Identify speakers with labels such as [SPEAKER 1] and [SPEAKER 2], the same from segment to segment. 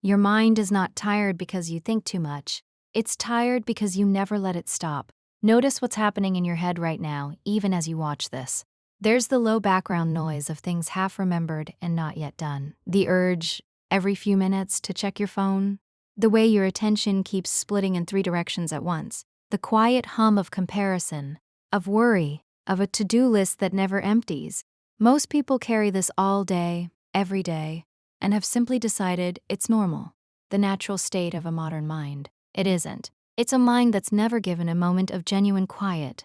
[SPEAKER 1] Your mind is not tired because you think too much. It's tired because you never let it stop. Notice what's happening in your head right now, even as you watch this. There's the low background noise of things half remembered and not yet done. The urge, every few minutes, to check your phone. The way your attention keeps splitting in three directions at once. The quiet hum of comparison, of worry, of a to-do list that never empties. Most people carry this all day, every day, and have simply decided it's normal, the natural state of a modern mind. It isn't. It's a mind that's never given a moment of genuine quiet,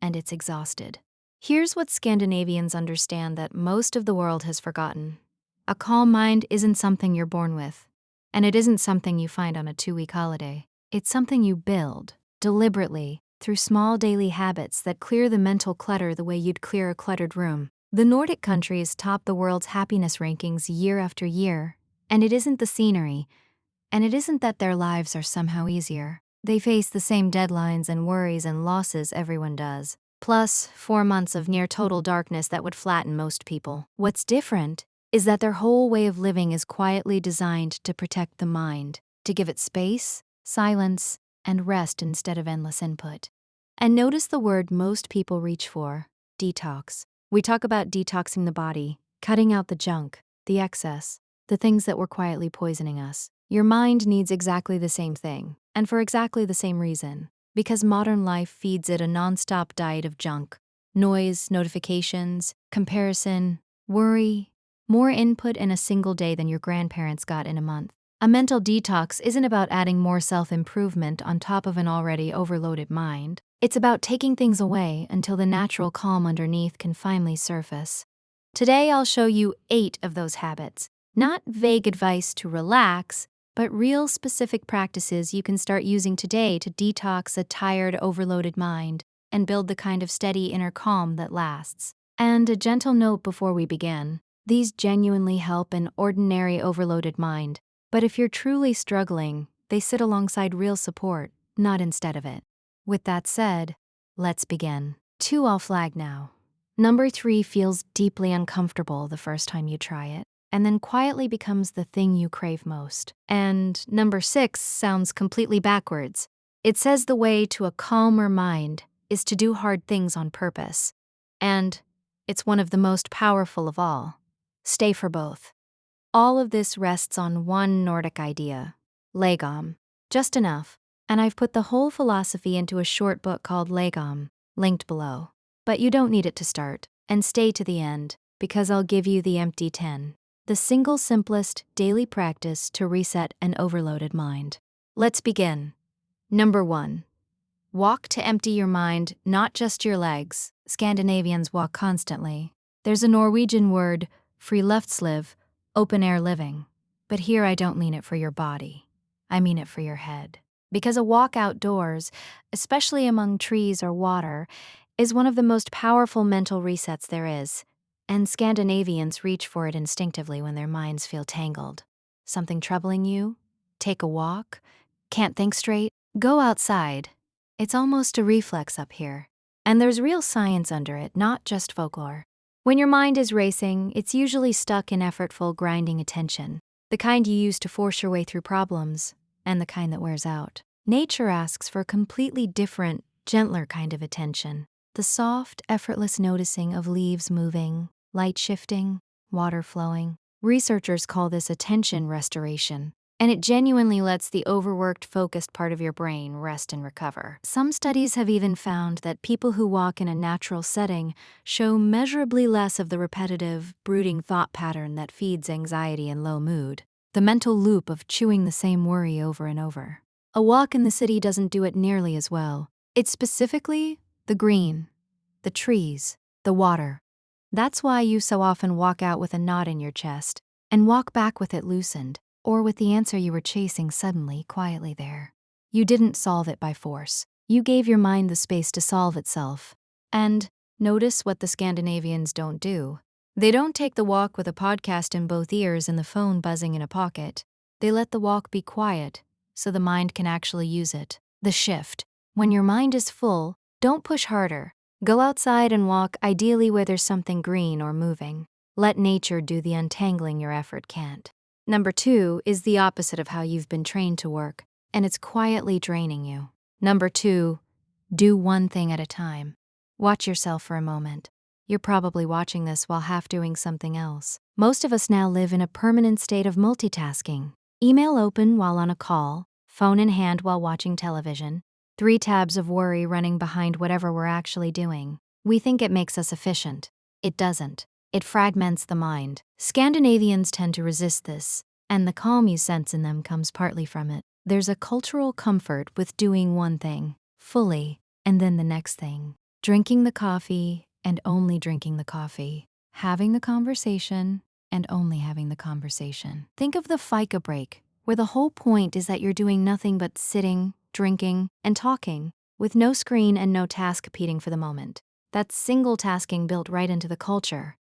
[SPEAKER 1] and it's exhausted. Here's what Scandinavians understand that most of the world has forgotten. A calm mind isn't something you're born with, and it isn't something you find on a 2-week holiday. It's something you build, deliberately, through small daily habits that clear the mental clutter the way you'd clear a cluttered room. The Nordic countries top the world's happiness rankings year after year, and it isn't the scenery, and it isn't that their lives are somehow easier. They face the same deadlines and worries and losses everyone does, plus 4 months of near total darkness that would flatten most people. What's different is that their whole way of living is quietly designed to protect the mind, to give it space, silence, and rest instead of endless input. And notice the word most people reach for: detox. We talk about detoxing the body, cutting out the junk, the excess, the things that were quietly poisoning us. Your mind needs exactly the same thing, and for exactly the same reason, because modern life feeds it a nonstop diet of junk. Noise, notifications, comparison, worry, more input in a single day than your grandparents got in a month. A mental detox isn't about adding more self-improvement on top of an already overloaded mind. It's about taking things away until the natural calm underneath can finally surface. Today I'll show you 8 of those habits. Not vague advice to relax, but real specific practices you can start using today to detox a tired, overloaded mind and build the kind of steady inner calm that lasts. And a gentle note before we begin: these genuinely help an ordinary, overloaded mind. But if you're truly struggling, they sit alongside real support, not instead of it. With that said, let's begin. 2 I'll flag now. Number 3 feels deeply uncomfortable the first time you try it, and then quietly becomes the thing you crave most. And number 6 sounds completely backwards. It says the way to a calmer mind is to do hard things on purpose. And it's one of the most powerful of all. Stay for both. All of this rests on one Nordic idea: lagom. Just enough. And I've put the whole philosophy into a short book called Lagom, linked below. But you don't need it to start, and stay to the end, because I'll give you the empty 10. The single simplest daily practice to reset an overloaded mind. Let's begin. Number 1. Walk to empty your mind, not just your legs. Scandinavians walk constantly. There's a Norwegian word, friluftsliv, open-air living. But here I don't mean it for your body. I mean it for your head. Because a walk outdoors, especially among trees or water, is one of the most powerful mental resets there is. And Scandinavians reach for it instinctively when their minds feel tangled. Something troubling you? Take a walk? Can't think straight? Go outside. It's almost a reflex up here. And there's real science under it, not just folklore. When your mind is racing, it's usually stuck in effortful, grinding attention, the kind you use to force your way through problems, and the kind that wears out. Nature asks for a completely different, gentler kind of attention. The soft, effortless noticing of leaves moving, light shifting, water flowing. Researchers call this attention restoration, and it genuinely lets the overworked, focused part of your brain rest and recover. Some studies have even found that people who walk in a natural setting show measurably less of the repetitive, brooding thought pattern that feeds anxiety and low mood, the mental loop of chewing the same worry over and over. A walk in the city doesn't do it nearly as well. It's specifically the green, the trees, the water. That's why you so often walk out with a knot in your chest and walk back with it loosened, or with the answer you were chasing suddenly quietly there. You didn't solve it by force. You gave your mind the space to solve itself. And notice what the Scandinavians don't do. They don't take the walk with a podcast in both ears and the phone buzzing in a pocket. They let the walk be quiet, so the mind can actually use it. The shift. When your mind is full, don't push harder. Go outside and walk, ideally where there's something green or moving. Let nature do the untangling your effort can't. Number 2 is the opposite of how you've been trained to work, and it's quietly draining you. Number 2, do one thing at a time. Watch yourself for a moment. You're probably watching this while half doing something else. Most of us now live in a permanent state of multitasking. Email open while on a call, phone in hand while watching television, 3 tabs of worry running behind whatever we're actually doing. We think it makes us efficient. It doesn't. It fragments the mind. Scandinavians tend to resist this, and the calm you sense in them comes partly from it. There's a cultural comfort with doing one thing, fully, and then the next thing. Drinking the coffee and only drinking the coffee. Having the conversation and only having the conversation. Think of the FICA break, where the whole point is that you're doing nothing but sitting, drinking, and talking, with no screen and no task competing for the moment. That's single tasking built right into the culture.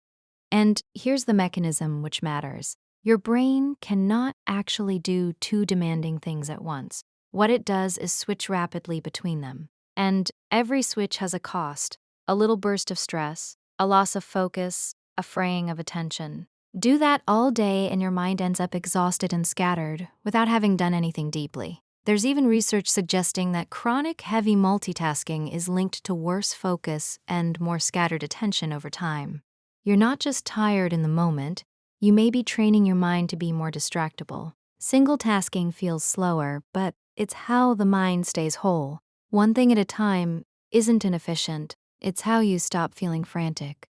[SPEAKER 1] And here's the mechanism which matters. Your brain cannot actually do 2 demanding things at once. What it does is switch rapidly between them. And every switch has a cost, a little burst of stress, a loss of focus, a fraying of attention. Do that all day and your mind ends up exhausted and scattered without having done anything deeply. There's even research suggesting that chronic heavy multitasking is linked to worse focus and more scattered attention over time. You're not just tired in the moment, you may be training your mind to be more distractible. Single tasking feels slower, but it's how the mind stays whole. One thing at a time isn't inefficient, it's how you stop feeling frantic.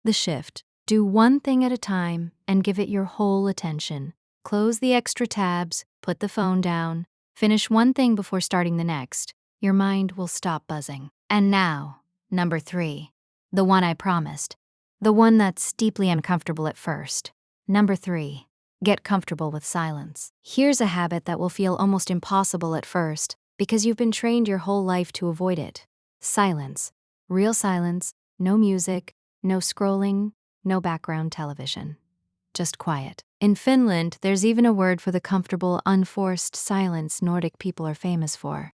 [SPEAKER 1] The shift. Do one thing at a time and give it your whole attention. Close the extra tabs, put the phone down, finish one thing before starting the next. Your mind will stop buzzing. And now, number 3, the one I promised. The one that's deeply uncomfortable at first. Number 3, get comfortable with silence. Here's a habit that will feel almost impossible at first because you've been trained your whole life to avoid it. Silence. Real silence, no music, no scrolling, no background television. Just quiet. In Finland, there's even a word for the comfortable, unforced silence Nordic people are famous for.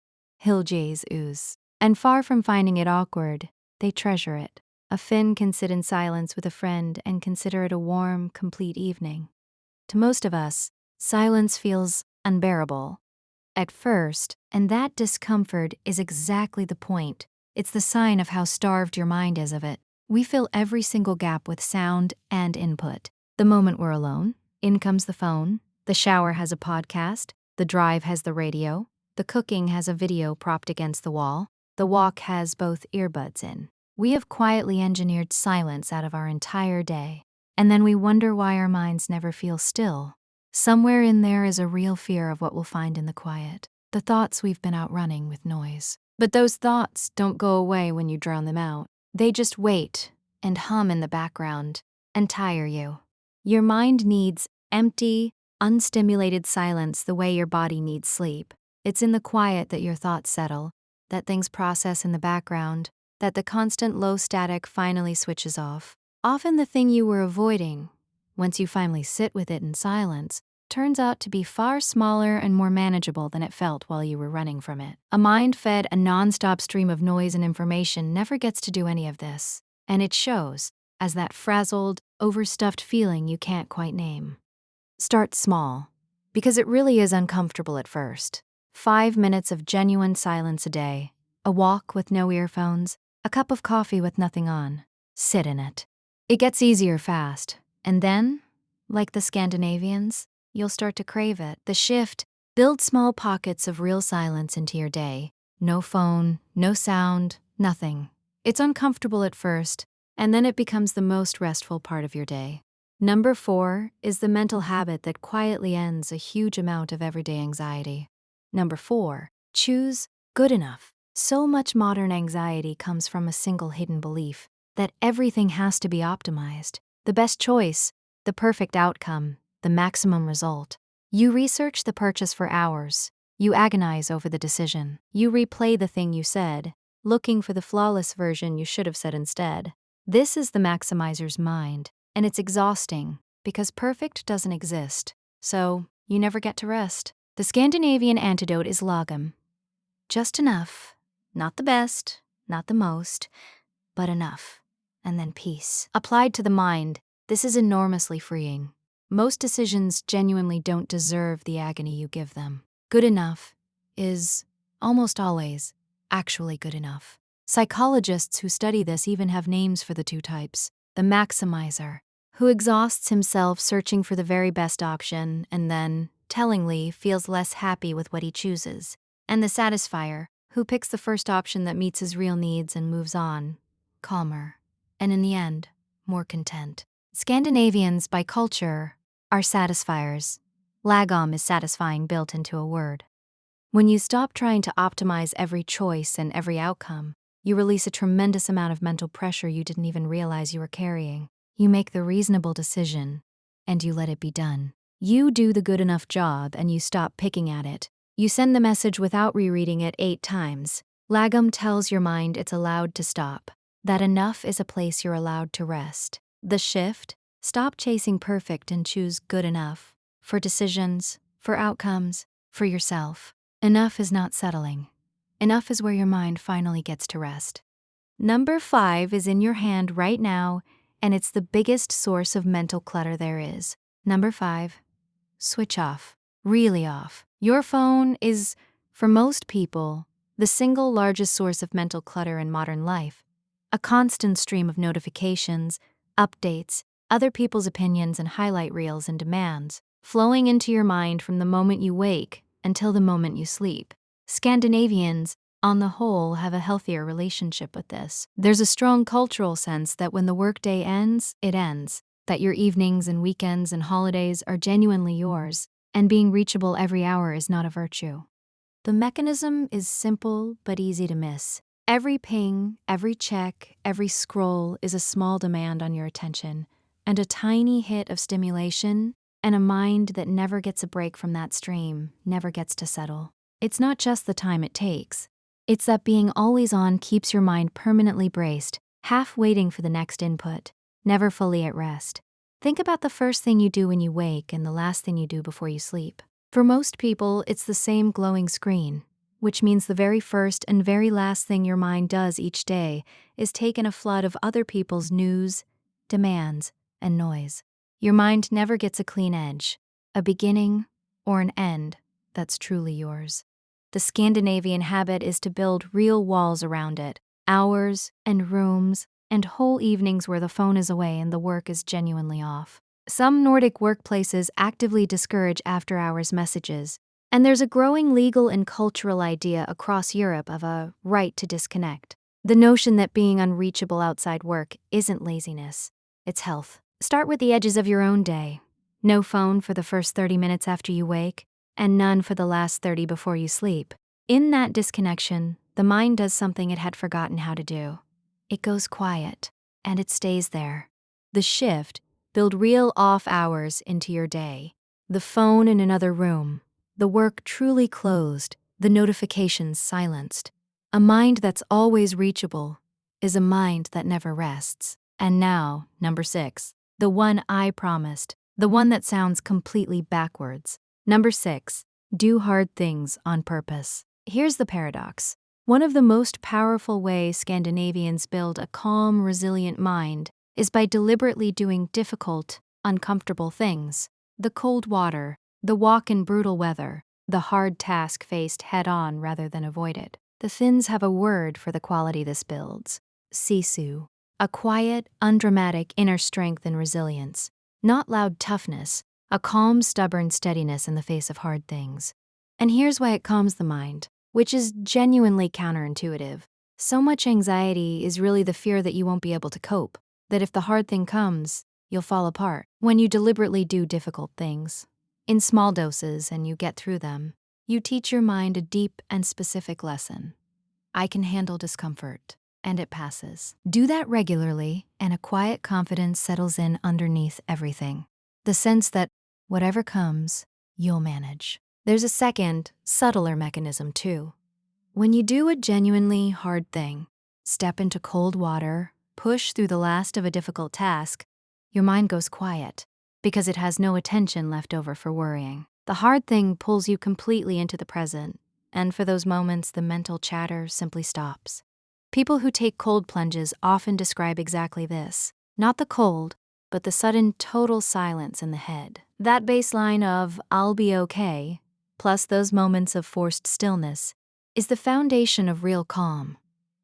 [SPEAKER 1] Hiljaisuus. And far from finding it awkward, they treasure it. A Finn can sit in silence with a friend and consider it a warm, complete evening. To most of us, silence feels unbearable at first, and that discomfort is exactly the point. It's the sign of how starved your mind is of it. We fill every single gap with sound and input. The moment we're alone, in comes the phone, the shower has a podcast, the drive has the radio, the cooking has a video propped against the wall, the walk has both earbuds in. We have quietly engineered silence out of our entire day, and then we wonder why our minds never feel still. Somewhere in there is a real fear of what we'll find in the quiet, the thoughts we've been outrunning with noise. But those thoughts don't go away when you drown them out. They just wait and hum in the background and tire you. Your mind needs empty, unstimulated silence the way your body needs sleep. It's in the quiet that your thoughts settle, that things process in the background, that the constant low static finally switches off. Often the thing you were avoiding, once you finally sit with it in silence, turns out to be far smaller and more manageable than it felt while you were running from it. A mind fed a non-stop stream of noise and information never gets to do any of this, and it shows as that frazzled, overstuffed feeling you can't quite name. Start small, because it really is uncomfortable at first. 5 minutes of genuine silence a day, a walk with no earphones, a cup of coffee with nothing on. Sit in it. It gets easier fast, and then, like the Scandinavians, you'll start to crave it. The shift, build small pockets of real silence into your day. No phone, no sound, nothing. It's uncomfortable at first, and then it becomes the most restful part of your day. Number 4 is the mental habit that quietly ends a huge amount of everyday anxiety. Number 4, choose good enough. So much modern anxiety comes from a single hidden belief that everything has to be optimized. The best choice, the perfect outcome, the maximum result. You research the purchase for hours. You agonize over the decision. You replay the thing you said, looking for the flawless version you should have said instead. This is the maximizer's mind, and it's exhausting because perfect doesn't exist, so you never get to rest. The Scandinavian antidote is lagom. Just enough. Not the best, not the most, but enough. And then peace. Applied to the mind, this is enormously freeing. Most decisions genuinely don't deserve the agony you give them. Good enough is, almost always, actually good enough. Psychologists who study this even have names for the two types: the maximizer, who exhausts himself searching for the very best option and then, tellingly, feels less happy with what he chooses, and the satisfier, who picks the first option that meets his real needs and moves on, calmer, and in the end, more content. Scandinavians, by culture, are satisfiers. Lagom is satisfying built into a word. When you stop trying to optimize every choice and every outcome, you release a tremendous amount of mental pressure you didn't even realize you were carrying. You make the reasonable decision, and you let it be done. You do the good enough job and you stop picking at it. You send the message without rereading it 8 times. Lagom tells your mind it's allowed to stop, that enough is a place you're allowed to rest. The shift: stop chasing perfect and choose good enough. For decisions, for outcomes, for yourself. Enough is not settling. Enough is where your mind finally gets to rest. Number 5 is in your hand right now, and it's the biggest source of mental clutter there is. Number 5, switch off. Really off. Your phone is, for most people, the single largest source of mental clutter in modern life. A constant stream of notifications, updates, other people's opinions and highlight reels and demands, flowing into your mind from the moment you wake until the moment you sleep. Scandinavians, on the whole, have a healthier relationship with this. There's a strong cultural sense that when the workday ends, it ends, that your evenings and weekends and holidays are genuinely yours, and being reachable every hour is not a virtue. The mechanism is simple but easy to miss. Every ping, every check, every scroll is a small demand on your attention, and a tiny hit of stimulation, and a mind that never gets a break from that stream never gets to settle. It's not just the time it takes. It's that being always on keeps your mind permanently braced, half waiting for the next input, never fully at rest. Think about the first thing you do when you wake and the last thing you do before you sleep. For most people, it's the same glowing screen, which means the very first and very last thing your mind does each day is take in a flood of other people's news, demands, and noise. Your mind never gets a clean edge, a beginning, or an end that's truly yours. The Scandinavian habit is to build real walls around it, hours and rooms and whole evenings where the phone is away and the work is genuinely off. Some Nordic workplaces actively discourage after-hours messages, and there's a growing legal and cultural idea across Europe of a right to disconnect. The notion that being unreachable outside work isn't laziness, it's health. Start with the edges of your own day. No phone for the first 30 minutes after you wake, and none for the last 30 before you sleep. In that disconnection, the mind does something it had forgotten how to do. It goes quiet, and it stays there. The shift: build real off hours into your day. The phone in another room, the work truly closed, the notifications silenced. A mind that's always reachable is a mind that never rests. And now, number 6, the one I promised, the one that sounds completely backwards. Number 6, do hard things on purpose. Here's the paradox. One of the most powerful ways Scandinavians build a calm, resilient mind is by deliberately doing difficult, uncomfortable things. The cold water, the walk in brutal weather, the hard task faced head-on rather than avoided. The Finns have a word for the quality this builds: sisu, a quiet, undramatic inner strength and resilience. Not loud toughness, a calm, stubborn steadiness in the face of hard things. And here's why it calms the mind, which is genuinely counterintuitive. So much anxiety is really the fear that you won't be able to cope, that if the hard thing comes, you'll fall apart. When you deliberately do difficult things, in small doses, and you get through them, you teach your mind a deep and specific lesson. I can handle discomfort, and it passes. Do that regularly, and a quiet confidence settles in underneath everything. The sense that whatever comes, you'll manage. There's a second, subtler mechanism too. When you do a genuinely hard thing, step into cold water, push through the last of a difficult task, your mind goes quiet because it has no attention left over for worrying. The hard thing pulls you completely into the present, and for those moments, the mental chatter simply stops. People who take cold plunges often describe exactly this. Not the cold, but the sudden total silence in the head. That baseline of "I'll be okay," plus those moments of forced stillness, is the foundation of real calm.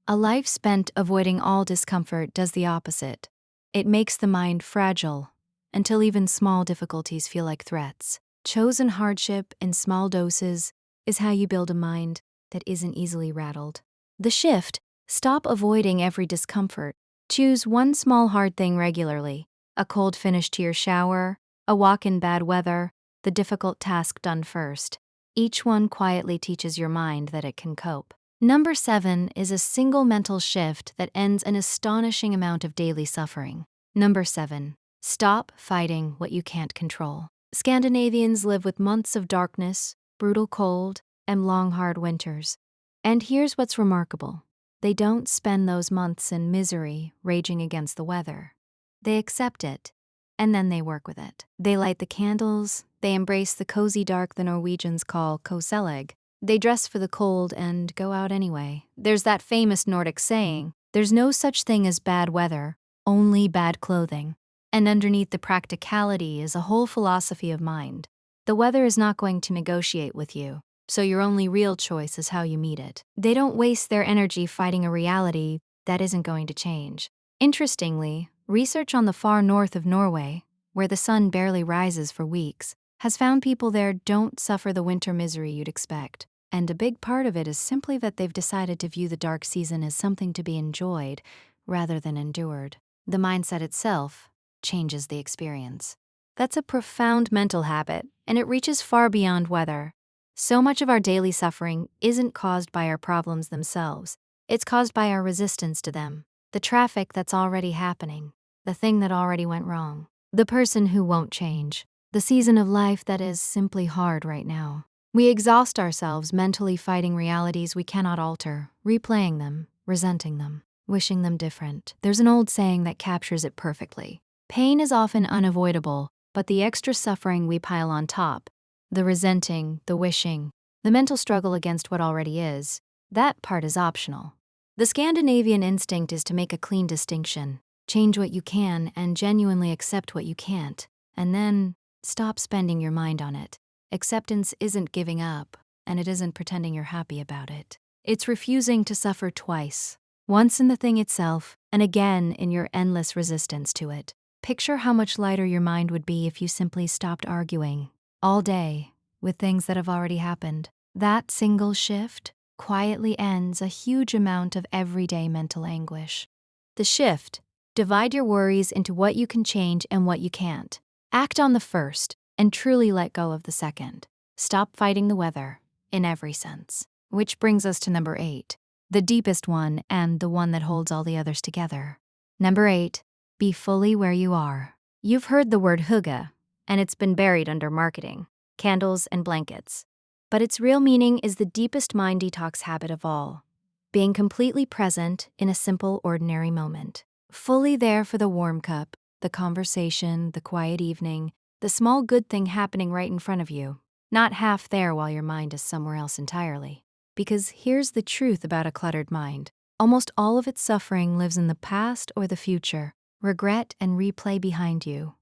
[SPEAKER 1] A life spent avoiding all discomfort does the opposite. It makes the mind fragile, until even small difficulties feel like threats. Chosen hardship in small doses is how you build a mind that isn't easily rattled. The shift: stop avoiding every discomfort. Choose one small hard thing regularly: a cold finish to your shower, a walk in bad weather, the difficult task done first. Each one quietly teaches your mind that it can cope. Number 7 is a single mental shift that ends an astonishing amount of daily suffering. Number 7. Stop fighting what you can't control. Scandinavians live with months of darkness, brutal cold, and long hard winters. And here's what's remarkable. They don't spend those months in misery, raging against the weather. They accept it, and then they work with it. They light the candles, they embrace the cozy dark the Norwegians call koselegg. They dress for the cold and go out anyway. There's that famous Nordic saying, "There's no such thing as bad weather, only bad clothing." And underneath the practicality is a whole philosophy of mind. The weather is not going to negotiate with you, so your only real choice is how you meet it. They don't waste their energy fighting a reality that isn't going to change. Interestingly, research on the far north of Norway, where the sun barely rises for weeks, has found people there don't suffer the winter misery you'd expect. And a big part of it is simply that they've decided to view the dark season as something to be enjoyed rather than endured. The mindset itself changes the experience. That's a profound mental habit, and it reaches far beyond weather. So much of our daily suffering isn't caused by our problems themselves. It's caused by our resistance to them. The traffic that's already happening, the thing that already went wrong, the person who won't change, the season of life that is simply hard right now. We exhaust ourselves mentally fighting realities we cannot alter, replaying them, resenting them, wishing them different. There's an old saying that captures it perfectly. Pain is often unavoidable, but the extra suffering we pile on top, the resenting, the wishing, the mental struggle against what already is, that part is optional. The Scandinavian instinct is to make a clean distinction, change what you can and genuinely accept what you can't, and then stop spending your mind on it. Acceptance isn't giving up, and it isn't pretending you're happy about it. It's refusing to suffer twice, once in the thing itself, and again in your endless resistance to it. Picture how much lighter your mind would be if you simply stopped arguing all day with things that have already happened. That single shift quietly ends a huge amount of everyday mental anguish. The shift: divide your worries into what you can change and what you can't. Act on the first, and truly let go of the second. Stop fighting the weather, in every sense. Which brings us to number 8, the deepest one and the one that holds all the others together. Number 8, be fully where you are. You've heard the word hygge, and it's been buried under marketing, candles and blankets. But its real meaning is the deepest mind detox habit of all, being completely present in a simple, ordinary moment. Fully there for the warm cup, the conversation, the quiet evening, the small good thing happening right in front of you. Not half there while your mind is somewhere else entirely. Because here's the truth about a cluttered mind. Almost all of its suffering lives in the past or the future, regret and replay behind you,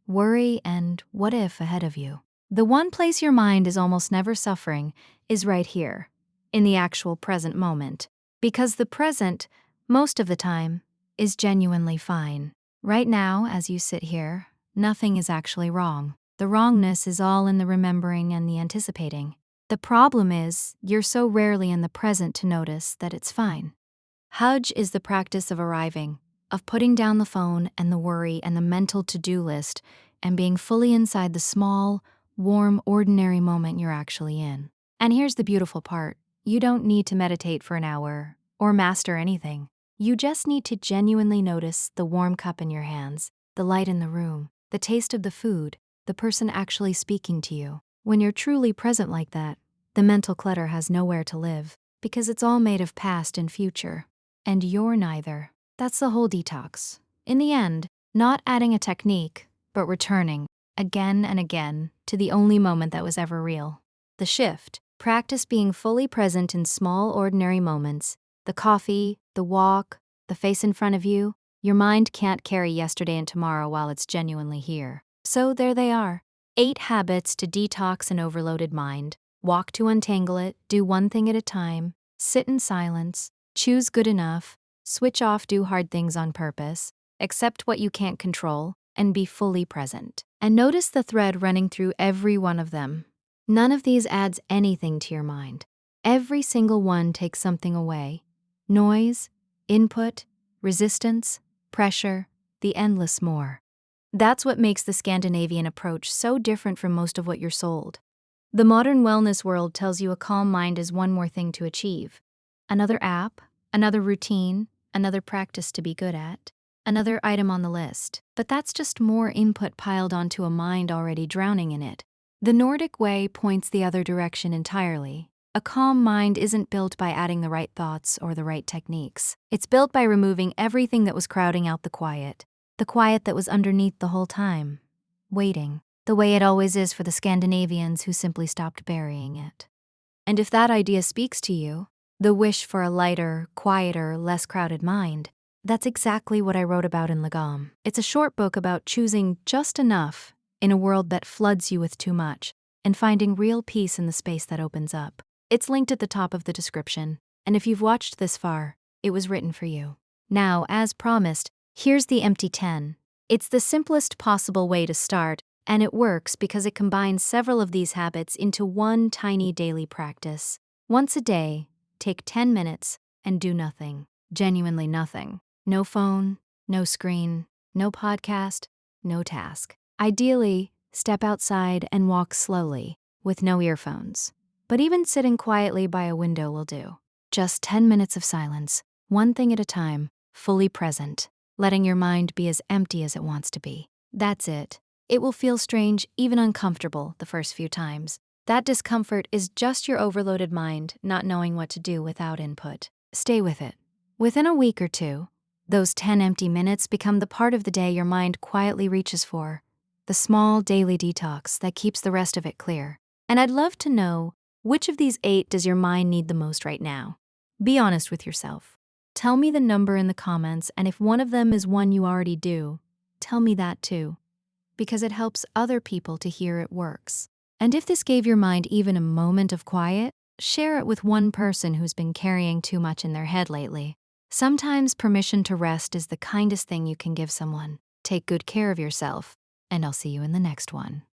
[SPEAKER 1] worry and what if ahead of you. The one place your mind is almost never suffering is right here, in the actual present moment. Because the present, most of the time, is genuinely fine. Right now, as you sit here, nothing is actually wrong. The wrongness is all in the remembering and the anticipating. The problem is, you're so rarely in the present to notice that it's fine. Hajj is the practice of arriving, of putting down the phone and the worry and the mental to-do list and being fully inside the small, warm, ordinary moment you're actually in. And here's the beautiful part. You don't need to meditate for an hour or master anything. You just need to genuinely notice the warm cup in your hands, the light in the room, the taste of the food, the person actually speaking to you. When you're truly present like that, the mental clutter has nowhere to live because it's all made of past and future. And you're neither. That's the whole detox. In the end, not adding a technique, but returning, again and again, to the only moment that was ever real. The shift: practice being fully present in small, ordinary moments. The coffee, the walk, the face in front of you, Your mind can't carry yesterday and tomorrow while it's genuinely here. So there they are. 8 habits to detox an overloaded mind. Walk to untangle it, do one thing at a time, sit in silence, choose good enough, switch off, do hard things on purpose, accept what you can't control, and be fully present. And notice the thread running through every one of them. None of these adds anything to your mind. Every single one takes something away. Noise, input, resistance, pressure, the endless more. That's what makes the Scandinavian approach so different from most of what you're sold. The modern wellness world tells you a calm mind is one more thing to achieve. Another app, another routine, another practice to be good at, another item on the list. But that's just more input piled onto a mind already drowning in it. The Nordic way points the other direction entirely. A calm mind isn't built by adding the right thoughts or the right techniques. It's built by removing everything that was crowding out the quiet that was underneath the whole time, waiting, the way it always is for the Scandinavians who simply stopped burying it. And if that idea speaks to you, the wish for a lighter, quieter, less crowded mind, that's exactly what I wrote about in Lagom. It's a short book about choosing just enough in a world that floods you with too much and finding real peace in the space that opens up. It's linked at the top of the description, and if you've watched this far, it was written for you. Now, as promised, here's the empty 10. It's the simplest possible way to start, and it works because it combines several of these habits into one tiny daily practice. Once a day, take 10 minutes and do nothing. Genuinely nothing. No phone, no screen, no podcast, no task. Ideally, step outside and walk slowly, with no earphones. But even sitting quietly by a window will do. Just 10 minutes of silence, one thing at a time, fully present, letting your mind be as empty as it wants to be. That's it. It will feel strange, even uncomfortable, the first few times. That discomfort is just your overloaded mind not knowing what to do without input. Stay with it. Within a week or two, those 10 empty minutes become the part of the day your mind quietly reaches for, the small daily detox that keeps the rest of it clear. And I'd love to know, which of these 8 does your mind need the most right now? Be honest with yourself. Tell me the number in the comments, and if one of them is one you already do, tell me that too, because it helps other people to hear it works. And if this gave your mind even a moment of quiet, share it with one person who's been carrying too much in their head lately. Sometimes permission to rest is the kindest thing you can give someone. Take good care of yourself, and I'll see you in the next one.